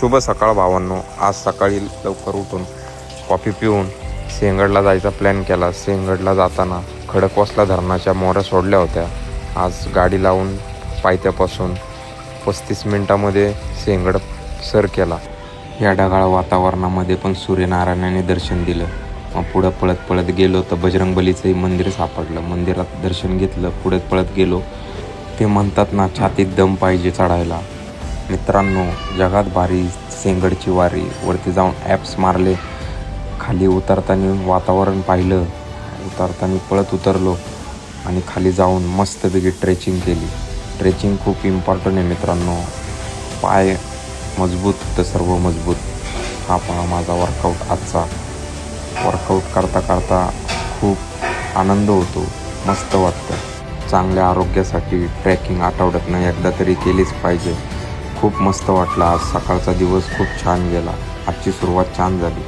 शुभ सकाळ भावांनो. आज सकाळी लवकर उठून कॉफी पिऊन सिंहगडला जायचा प्लॅन केला. सिंहगडला जाताना खडकवासला धरणाच्या मोऱ्या सोडल्या होत्या. आज गाडी लावून पायथ्यापासून 35 मिनिटामध्ये सिंहगड सर केला. या ढगाळ वातावरणामध्ये पण सूर्यनारायणाने दर्शन दिलं. मग पुढं पळत पळत गेलो तर बजरंगबलीचंही मंदिर सापडलं. मंदिरात दर्शन घेतलं. पुढे पळत गेलो. ते म्हणतात ना, छातीत दम पाहिजे चढायला. मित्रांनो, जगात भारी सिंहगडची वारी. वरती जाऊन ॲप्स मारले. खाली उतरताना वातावरण पाहिलं. उतरताना पळत उतरलो आणि खाली जाऊन मस्तपैकी ट्रेचिंग केली. ट्रेचिंग खूप इम्पॉर्टंट आहे मित्रांनो. पाय मजबूत तर सर्व मजबूत. हा पहा माझा वर्कआउट आजचा. वर्कआउट करता करता खूप आनंद होतो. मस्त वाटतं. चांगल्या आरोग्यासाठी ट्रेकिंग आठवड्यातनं एकदा तरी केलीच पाहिजे. खूप मस्त वाटलं. आज सकाळचा दिवस खूप छान गेला. आजची सुरुवात छान झाली.